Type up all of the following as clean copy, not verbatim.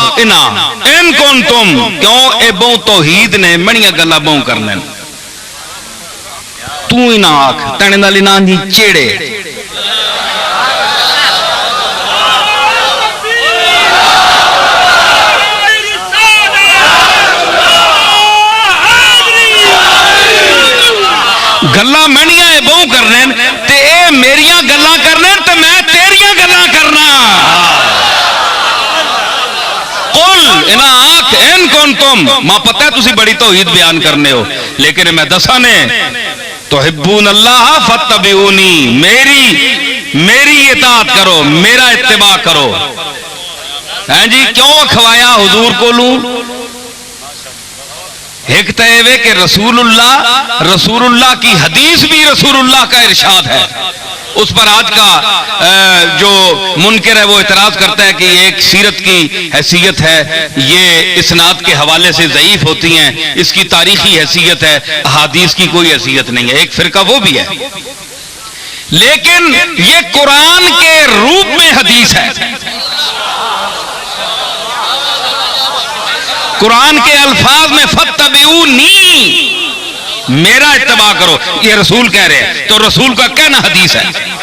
आख इना इन कौन तुम क्यों ए बहु तौहीद ने मणिया गल्ला बहु करने तू ही ना आख तने नाल ना दी चेड़े गल्ला मणिया ए बहु करने ते ए मेरिया गल्ला करने ते मैं तेरिया गल्ला करना इना आख इन कौन तुम मां पता है तुसी बड़ी तौहीद बयान करने हो लेकिन मैं दसा ने तुहिब्बून अल्लाह फत्तबिऊनी मेरी इताअत करो मेरा इत्तिबा करो हैं जी क्यों अखवाया हुजूर कोलू एक तो ये कि रसूलुल्लाह की हदीस भी रसूलुल्लाह का इरशाद है उस पर आज का जो मुनकर है वो इतराज करता है कि एक सीरत की हैसियत है ये इस्नाद के हवाले से ज़ईफ होती हैं इसकी तारीखी हैसियत है अहादीस की कोई हैसियत नहीं है एक फिरका वो भी है लेकिन ये कुरान के रूप में हदीस है कुरान के अल्फाज में फत्तबिऊनी मेरा इत्तबा करो ये रसूल कह रहे हैं तो रसूल का कहना हदीस है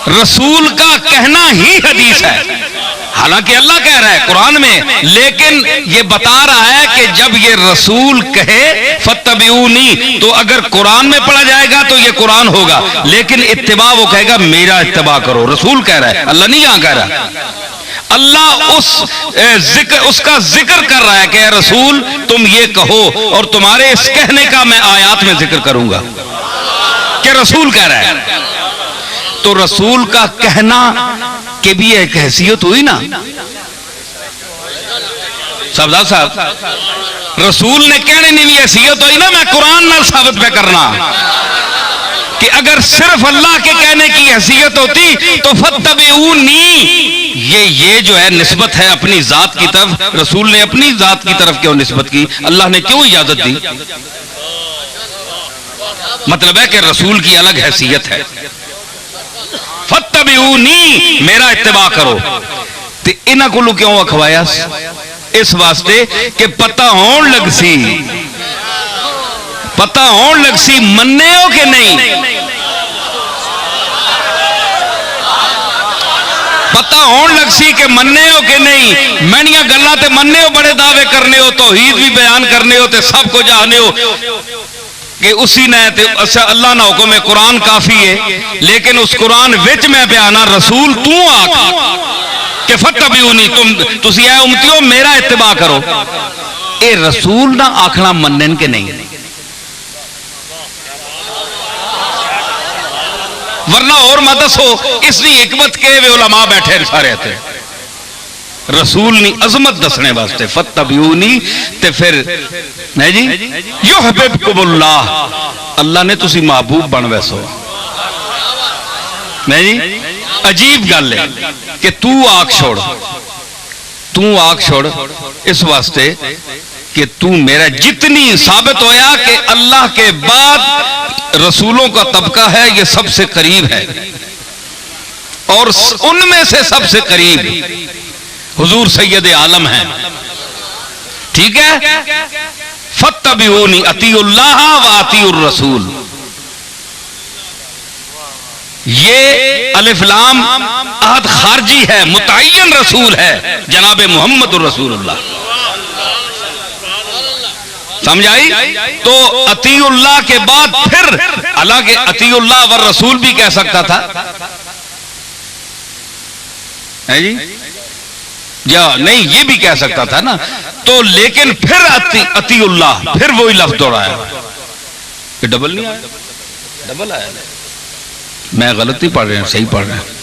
रसूल का कहना ही हदीस है हालांकि अल्लाह कह रहा है कुरान में लेकिन ये बता रहा है कि जब ये रसूल कहे फत्तबिऊनी तो अगर कुरान में पढ़ा जाएगा तो ये कुरान होगा लेकिन इत्तिबा वो कहेगा मेरा इत्तिबा करो रसूल कह रहा है अल्लाह नहीं यहां कह रहा अल्लाह उसका जिक्र कर रहा है कि रसूल तुम ये कहो और तुम्हारे इस कहने का मैं आयात में जिक्र करूंगा कि रसूल कह रहा है तो रसूल का कहना के भी एक हैसियत हुई ना सरदार साहब रसूल ने कहने की भी हैसियत हुई ना मैं कुरान नाल साबित पे करना कि अगर सिर्फ अल्लाह के कहने की हैसियत होती तो फत्तबिऊनी ये जो है निस्बत है अपनी जात की तरफ रसूल ने अपनी जात की तरफ क्यों निस्बत की अल्लाह ने क्यों इजाजत दी मतलब है कि रसूल की अलग हैसियत है फत्तबिऊनी मेरा इत्तिबा करो ते इन्हां कोलों क्यों अखवाया इस वास्ते कि पता होने लग सी मन्ने हो कि नहीं पता होने लग सी कि मन्ने हो कि नहीं मैनिया गल्लां ते मन्ने हो बड़े दावे करने हो तौहीद भी बयान करने हो ते सब को जाने हो कि उसी ने अच्छा अल्लाह ना हुक्म है कुरान काफी है लेकिन उस कुरान विच मैं बयाना रसूल तू आख कि फत्तबिऊनी तुसी ऐ उम्मतियो मेरा इत्तिबा करो ए रसूल ना आखना मन्नन के नहीं वरना और मत दसो इसकी हिकमत के वे उलमा बैठे सारे थे रसूल नी अजमत दसने वास्ते फत्तबिऊनी ते फिर नहीं जी युहिब्बुकुमुल्लाह अल्लाह ने तुसी महबूब बन वैसो नहीं जी अजीब गल है कि तू आख छोड़ इस वास्ते कि तू मेरा जितनी साबित होया कि अल्लाह के बाद रसूलों का तबका है ये सबसे करीब है और उनमें से सबसे करीब हुजूर सैयद आलम है ठीक है फत्तबिऊनी अतीउल्लाह व अतीउर रसूल ये अलिफ लाम अहद खारजी है मुतअय्यन रसूल है जनाब मुहम्मद रसूलुल्लाह समझ आई तो अतीउल्लाह के बाद फिर हालांकि अतीउल्लाह व रसूल भी कह सकता था है जी या नहीं ये भी कह सकता था ना तो लेकिन फिर अतीउल्लाह फिर वही लफ्ज दोहराया ये डबल नहीं आया डबल आया मैं गलत नहीं पढ़ रहा सही पढ़ रहा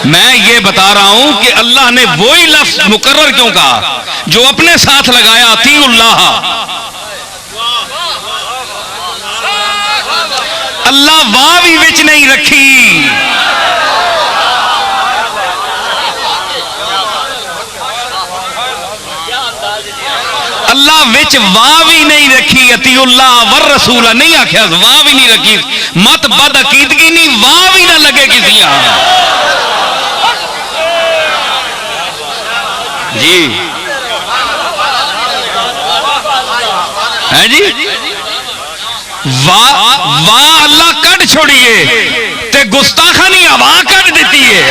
मैं ये बता रहा हूं कि अल्लाह ने वही लफ्ज मुकर्रर क्यों कहा जो अपने साथ लगाया अतीउल्लाह अल्लाह वाह भी विच नहीं रखी अल्लाह विच वाह भी नहीं रखी अतीउल्लाह वर रसूल नहीं आख्या वाह भी नहीं रखी मत बद अकीदगी नहीं वाह भी ना लगे किसी जी है जी। वाह वाह अल्लाह कट छोड़िए ते गुस्ताखानी हवा कट देती है।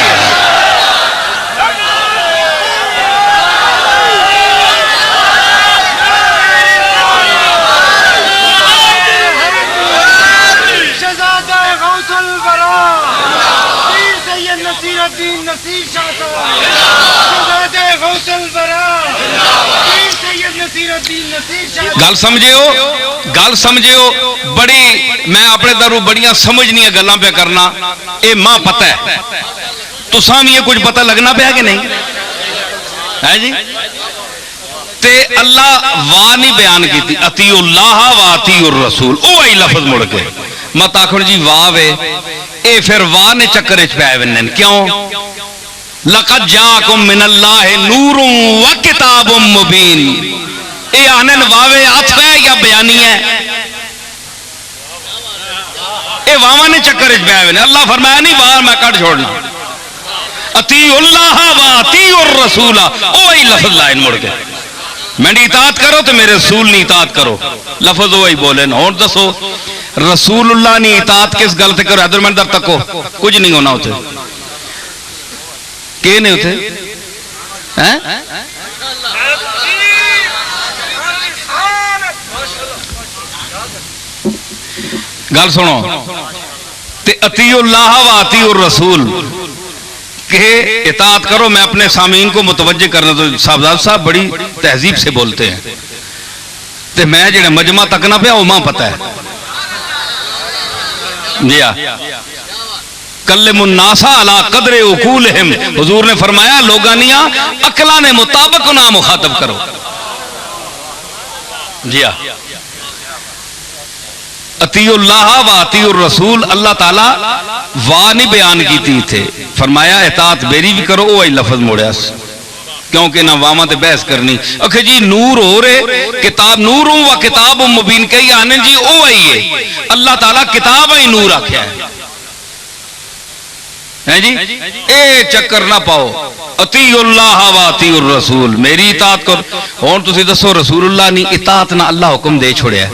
गल समझियो बड़ी मैं अपने दरू बड़ियां समझनिया गल्लां पे करना ये मां पता है तुसां भी ये कुछ पता लगना पाया कि नहीं है जी। ते अल्लाह वाह नहीं बयान की अतीउल्लाह व अतीउर रसूल ओ आई लफ्ज मुड़ के मत आखो जी वाह वे ए फिर वाह ने चक्कर च पै वन्ने क्यों लक़द जाअकुम मिनल्लाहि नूरुन व किताबुम मुबीन ये आनन वावे आथ है या बयानी है ये वावा ने चक्कर च पै वन्ने अल्लाह फरमाया नहीं वाह मैं कट छोड़ना अतीउल्लाह व अतीउर रसूला ओ आई लफ्ज लाइन मुड़ के मेरी इताअत करो तो मेरे रसूल नी इताअत करो लफ्ज वही बोले और दसो रसूलुल्लाह नी इताअत किस गल ते करो इधर मंदर तको कुछ नहीं होना उसे के ने उसे हैं गल सुनो ते अतीउल्लाह व अतीउर रसूल के इताअत करो। मैं अपने सामीन को मुतवज्जे करना तो साहबजाद साहब बड़ी तहजीब से बोलते हैं ते मैं जेड़ा मजमा तक ना पिया वो मां पता है जी कल्लमुन्नासा अला कदरे उकूलहिम हुजूर ने फरमाया लोगानिया अकला ने मुताबिक ना मुखातब करो जी अतीउल्लाह व अतीउर रसूल अल्लाह ताला वाह नहीं बयान की थे फरमाया इताअत मेरी भी करो वो लफ्ज मोड़िया क्योंकि ना वामा ते बहस करनी अखे जी नूर हो रहे किताब नूर व किताब मुबीन कही आने जी ओ आई है अल्लाह ताला किताब ही नूर आख्या है जी ए चक्कर ना पाओ अतीउल्लाह व अतीउर रसूल मेरी इताअत करो। हुण तुसीं दसो रसूलुल्लाह नी इताअत ना अल्लाह हुक्म दे छोड़िया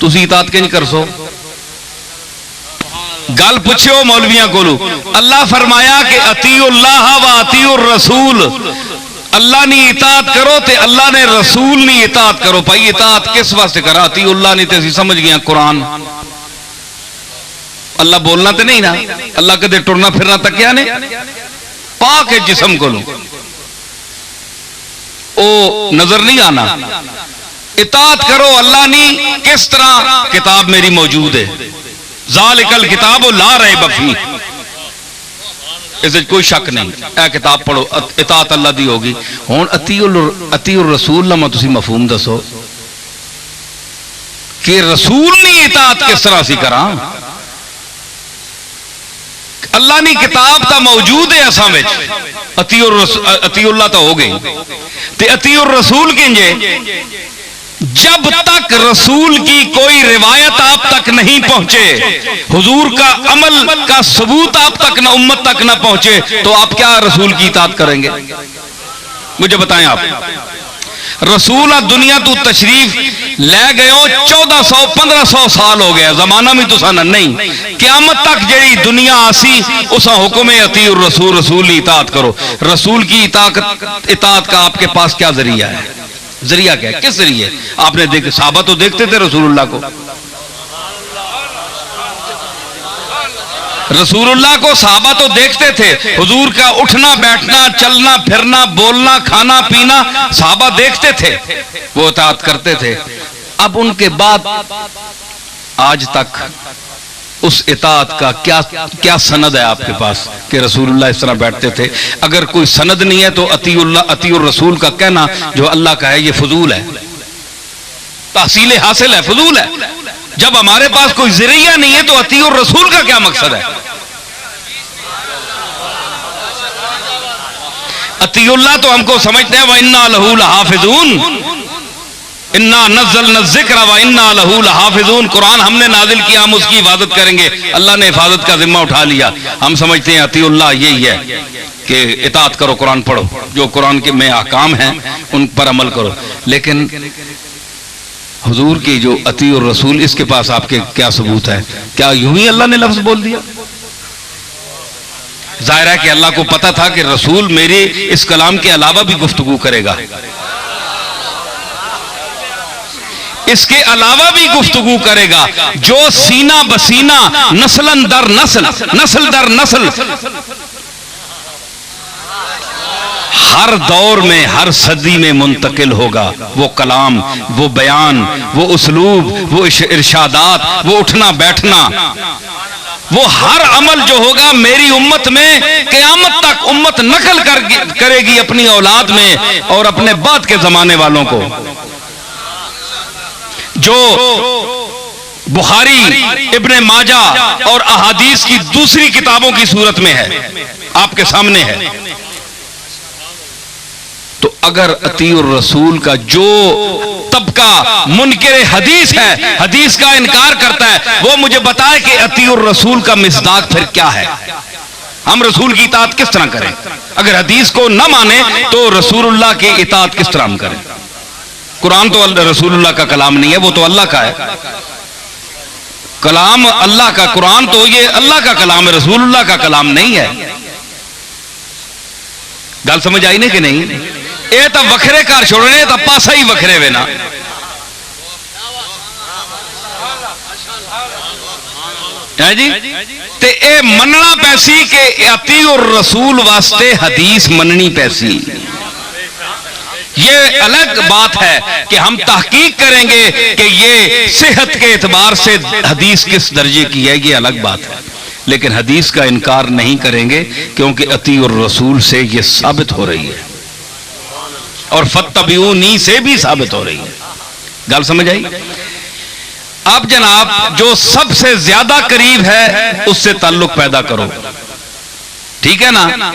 तुसीं इताअत किंज कर सो गल पूछो मौलवियां को अल्लाह फरमाया कि अतीउल्लाह व अतीउर रसूल अल्लाह नी इताअत करो ते अल्लाह ने रसूल नी इताअत करो। भाई इताअत किस वास्ते करा अतीउल्लाह नी ते असीं समझ गए कुरान अल्लाह बोलना तो नहीं ना अल्लाह कदे टुरना फिरना तक क्या ने पाक है जिस्म को ओ नजर नहीं आना इताअत करो अल्लाह नी किस तरह किताब मेरी मौजूद है ज़ालिकल किताब ला रैब फीह इस कोई शक नहीं ए किताब पढ़ो इताअत अल्लाह दी होगी। हुण अतीउर रसूल ला तुसीं मफहूम दसो कि रसूल नी इताअत किस तरह सी करा अल्लाह नी किताब तो मौजूद है असां विच अतीउल्लाह तो हो गई ते अतीउर रसूल किंजे जब तक रसूल की कोई रिवायत आप तक नहीं पहुंचे हुजूर का अमल का सबूत आप तक ना उम्मत तक ना पहुंचे तो आप क्या रसूल की इताअत करेंगे मुझे बताएं आप रसूल दुनिया तू तशरीफ ले गए 1400-1500 साल हो गया जमाना भी तुसा नहीं क़यामत तक जेड़ी दुनिया आसी उस हुक्म अतीउर रसूल रसूल की इताअत करो। रसूल की इताअत का आपके पास क्या जरिया है जरिया क्या है किस जरिए आपने देखे साहबा तो देखते थे रसूलुल्लाह को साहबा तो देखते थे हुजूर का उठना बैठना चलना फिरना बोलना खाना पीना साहबा देखते थे वो इताअत करते थे। अब उनके बाद आज तक उस इताअत का क्या क्या सनद है आपके पास कि रसूलुल्लाह इस तरह बैठते थे। अगर कोई सनद नहीं है तो अतीउर रसूल का कहना जो अल्लाह का है ये फजूल है तहसील हासिल है फजूल है। जब हमारे पास कोई जरिया नहीं है तो अतीउर रसूल का क्या मकसद है। अतीउल्लाह तो हमको समझते हैं व इन्ना लहू लहाफिजून इन्ना नज़्ज़लना ज़िक्र व इन्ना लहू लहाफ़िज़ून, कुरान हमने नाजिल किया, हम उसकी हिफाजत करेंगे। अल्लाह ने हिफाजत का जिम्मा उठा लिया। हम समझते हैं अतीउल्लाह यही है कि इताअत करो, कुरान पढ़ो, जो कुरान के में अहकाम हैं उन पर अमल करो। लेकिन हुजूर की जो अतीउर रसूल, इसके पास आपके क्या सबूत है? क्या यूं ही अल्लाह ने लफ्ज बोल दिया? जाहिर है कि अल्लाह को पता था कि रसूल मेरे इस कलाम के अलावा भी गुफ्तगू करेगा, इसके अलावा भी गुफ्तगू करेगा, जो सीना बसीना नस्लन दर नस्ल, नस्ल दर नस्ल, हर दौर में हर सदी में मुंतकिल होगा। वो कलाम, वो बयान, वो उसलूब, वो इरशादात, वो उठना बैठना, वो हर अमल जो होगा मेरी उम्मत में क़यामत तक उम्मत नकल करेगी अपनी औलाद में और अपने बाद के जमाने वालों को। जो बुखारी, इब्ने माजा और अहादीस की दूसरी किताबों की सूरत में है, आपके सामने है। तो अगर अतीउर रसूल का जो तबका मुनकिर हदीस है, हदीस का इनकार करता है, वो मुझे बताए कि अतीउर रसूल का मिसदाक फिर क्या है। हम रसूल की इताअत किस तरह करें? अगर हदीस को न माने तो रसूलुल्लाह की इताअत किस तरह हम करें? कुरान तो रसूलुल्लाह का कलाम नहीं है, वो तो अल्लाह का है। कलाम अल्लाह का, कुरान तो ये अल्लाह का कलाम है, रसूलुल्लाह का कलाम नहीं है। गल समझ आई नहीं कि नहीं? ये तो वखरे घर छोड़ने, तो पासा ही वखरे वे ना। है जी? ते ए मनना पैसी के अतीउर रसूल वास्ते हदीस मननी पैसी। ये अलग बात है कि हम तहकीक करेंगे कि ये सेहत के एतबार से हदीस किस दर्जे की है, ये अलग बात है। लेकिन हदीस का इनकार नहीं करेंगे क्योंकि अतीउर रसूल से ये साबित हो रही है और फत्तबिऊनी से भी साबित हो रही है। गल समझ आई? अब जनाब जो सबसे ज्यादा करीब है उससे ताल्लुक पैदा करो, ठीक है ना?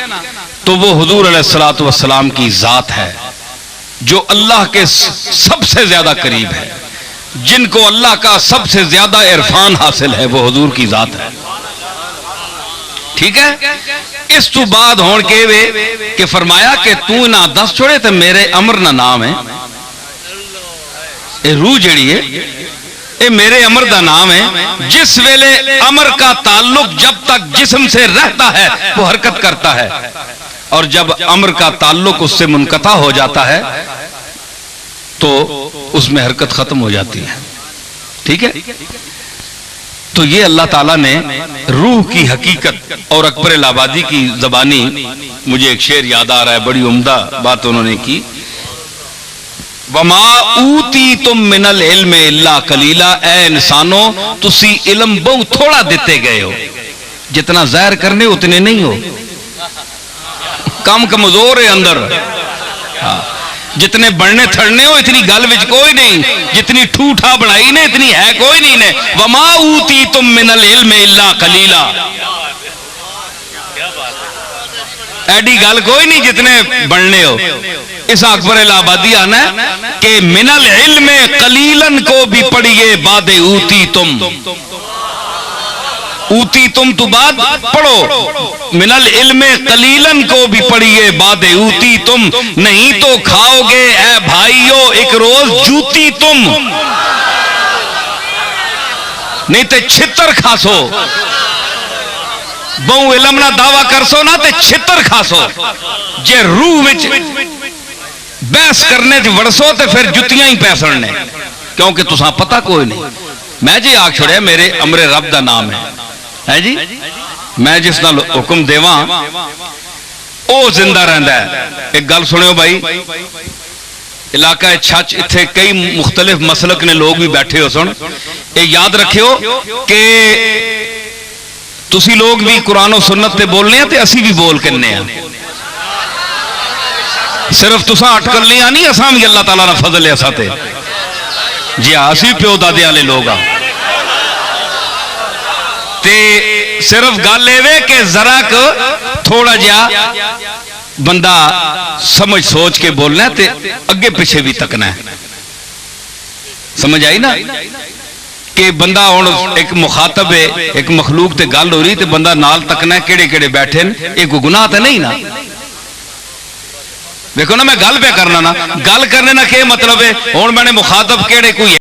तो वो हुजूर अलैहिस्सलातु वस्सलाम की जात है जो अल्लाह के सबसे ज्यादा करीब है, जिनको अल्लाह का सबसे ज्यादा इरफान हासिल है, वो हुजूर की जात है। ठीक है? इस तो बाद होने के वे कि फरमाया कि तू ना दस छोड़े तो मेरे अमर ना नाम है, ये रूह जड़ी है, ये मेरे अमर का नाम है। जिस वेले अमर का ताल्लुक जब तक जिस्म से रहता है वो हरकत करता है, और जब अमर का ताल्लुक उससे मुनकता हो जाता है तो उसमें हरकत खत्म हो जाती है। ठीक है? तो ये अल्लाह ताला ने रूह की हकीकत, और अकबर इलाहाबादी की जबानी मुझे एक शेर याद आ रहा है, बड़ी उम्दा बात उन्होंने की। वमा ऊती तुम मिनल इल्म इल्ला कलीला, ए इंसानो तुसी इल्म बहुत थोड़ा देते गए हो, जितना ज़ाहिर करने उतने नहीं हो, कम कमजोर है अंदर। हाँ, जितने बढ़ने थड़ने हो इतनी गल विच कोई नहीं, जितनी ठूठा बढ़ाई ने इतनी है कोई नहीं ने। वमा ऊती तुम मिनल इल्म इल्ला कलीला, ऐडी गल कोई नहीं जितने बढ़ने हो। इस अकबर इलाहाबादी आना कि मिनल इल्म कलीलन को भी पढ़िए बादे ऊती तुम, ऊती तुम तो बाद पढ़ो, मिनल इल्म कलीलन को भी पढ़िए बादे ऊती तुम, नहीं तो खाओगे ए भाइयों एक रोज जूती तुम, नहीं तो छितर खासो। बहु इलम ना दावा करसो ना तो छितर खासो। जे रूह विच बहस करने च वड़सो तो फिर जुतियां ही पै सड़ने, क्योंकि तुसा पता कोई नहीं। मैं जी आख छोड़िया मेरे अमरे रब का नाम है जी, मैं जिस नाल हुक्म देवा वो जिंदा रहता है। एक गल सुनियो भाई, इलाका छच इत्थे कई मुख्तलिफ मसलक ने लोग भी बैठे हो सुन, ये याद रखियो कि तुसी लोग भी कुरान और सुन्नत ते बोलने ते असी भी बोल कन्ने आ, सिर्फ तुसा अटकल नहीं आनी, असा भी अल्लाह ताला ना फजल है असा ते। जी हाँ, असी प्यो दादे वाले लोग आ ते सिर्फ गल एवे कि जरा थोड़ा जिहा बंदा समझ सोच के बोलना ते अगे पिछे भी तकना है। समझ आई ना कि बंदा हुण एक मुखातब है, एक मखलूक ते गल हो रही ते बंदा नाल तकना केड़े केड़े बैठे न, ये कोई गुनाह तो नहीं ना। देखो ना मैं गल पे करना ना, गल करने ना क्या मतलब है, हुण मैंने मुखातब केड़े कोई